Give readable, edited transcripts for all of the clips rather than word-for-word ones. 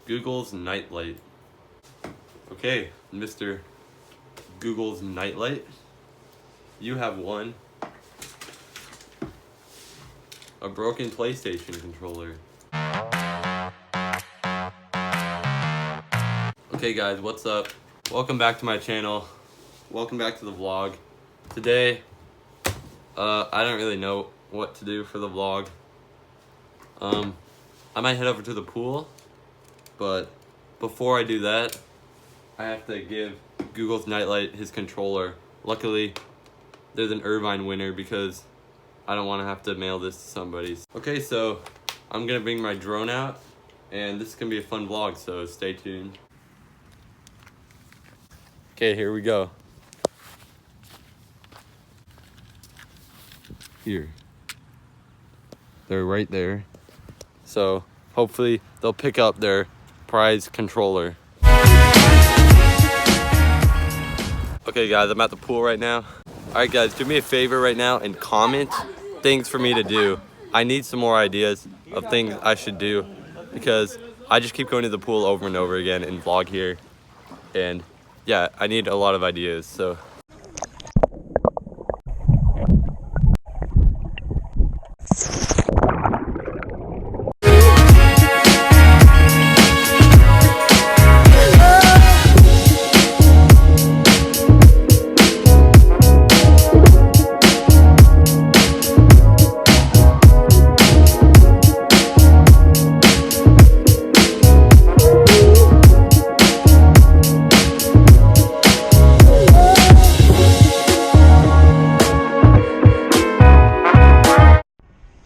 Google's nightlight. Okay, Mr. Google's nightlight. You have one. A broken PlayStation controller. Okay guys, what's up? Welcome back to my channel. Welcome back to the vlog. Today, I don't really know what to do for the vlog. I might head over to the pool, but before I do that, I have to give Google's Nightlight his controller. Luckily, there's an Irvine winner because I don't want to have to mail this to somebody. Okay, so I'm gonna bring my drone out, and this is gonna be a fun vlog, so stay tuned. Okay, here we go. Here. They're right there. So hopefully they'll pick up their prize controller. Okay guys, I'm at the pool right now. Alright guys, do me a favor right now and comment things for me to do. I need some more ideas of things I should do because I just keep going to the pool over and over again and vlog here. And yeah, I need a lot of ideas, so.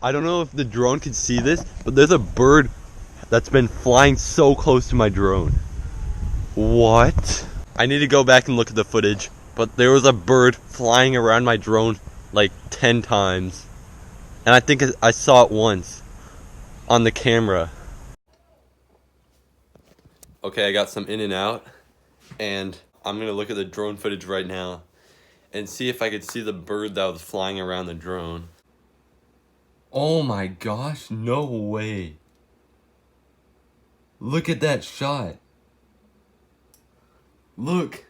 I don't know if the drone can see this, but there's a bird that's been flying so close to my drone. What? I need to go back and look at the footage, but there was a bird flying around my drone like 10 times. And I think I saw it once on the camera. Okay, I got some in and out, and I'm gonna look at the drone footage right now and see if I could see the bird that was flying around the drone. Oh my gosh, no way. Look at that shot. Look.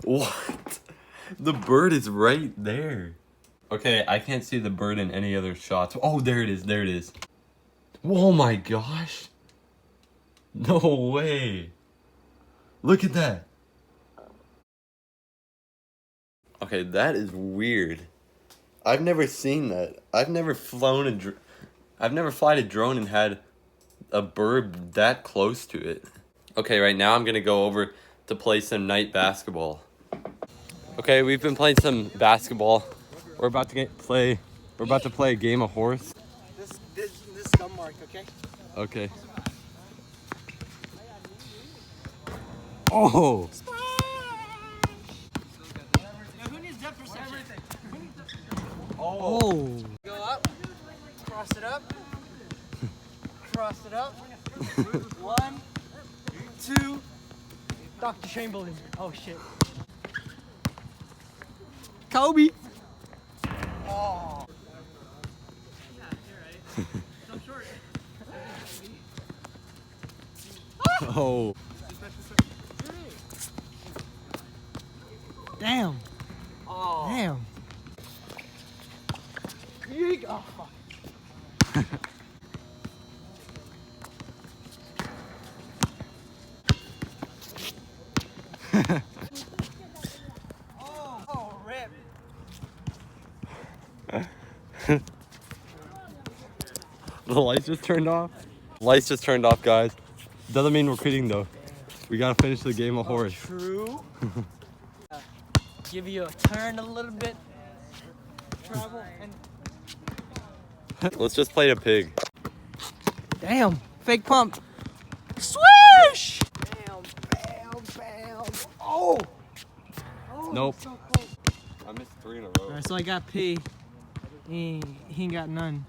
What? The bird is right there. Okay, I can't see the bird in any other shots. Oh, there it is, there it is. Oh my gosh. No way. Look at that. Okay, that is weird. I've never seen that. I've never flown I've never flied a drone and had a bird that close to it. Okay, right now I'm gonna go over to play some night basketball. Okay, we've been playing some basketball. We're about to play a game of horse. This gum mark, okay? Okay. Oh. Oh. Go up, cross it up, cross it up. 1, 2. Dr. Chamberlain. Oh shit. Kobe. Oh. Oh. Damn. Oh. Damn. Oh, fuck. Oh, rip. The lights just turned off? Lights just turned off, guys. Doesn't mean we're quitting though. We gotta finish the game of horse. True. Give you a turn a little bit. Travel and... Let's just play a pig. Damn, fake pump. Swish! Bam, bam, bam. Oh! Nope. So close. I missed 3 in a row. Alright, so I got P. He ain't got none.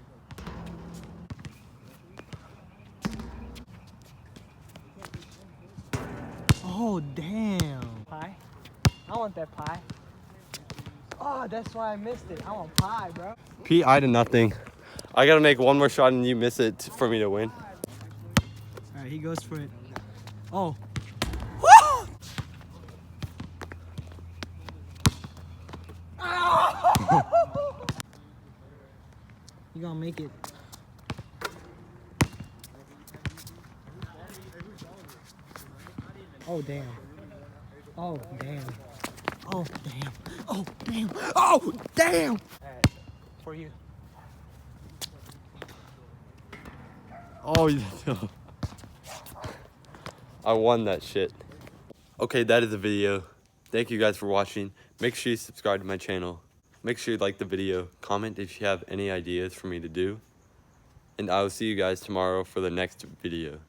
Oh, damn. Pie? I want that pie. Oh, that's why I missed it. I want pie, bro. PI to nothing. I gotta make one more shot and you miss it for me to win. All right, he goes for it. Oh. You gonna make it. Oh, damn. Oh, damn. Oh, damn. Oh, damn. Oh, damn. All right, for you. Oh, I won that shit. Okay, that is the video. Thank you guys for watching. Make sure you subscribe to my channel. Make sure you like the video. Comment if you have any ideas for me to do. And I will see you guys tomorrow for the next video.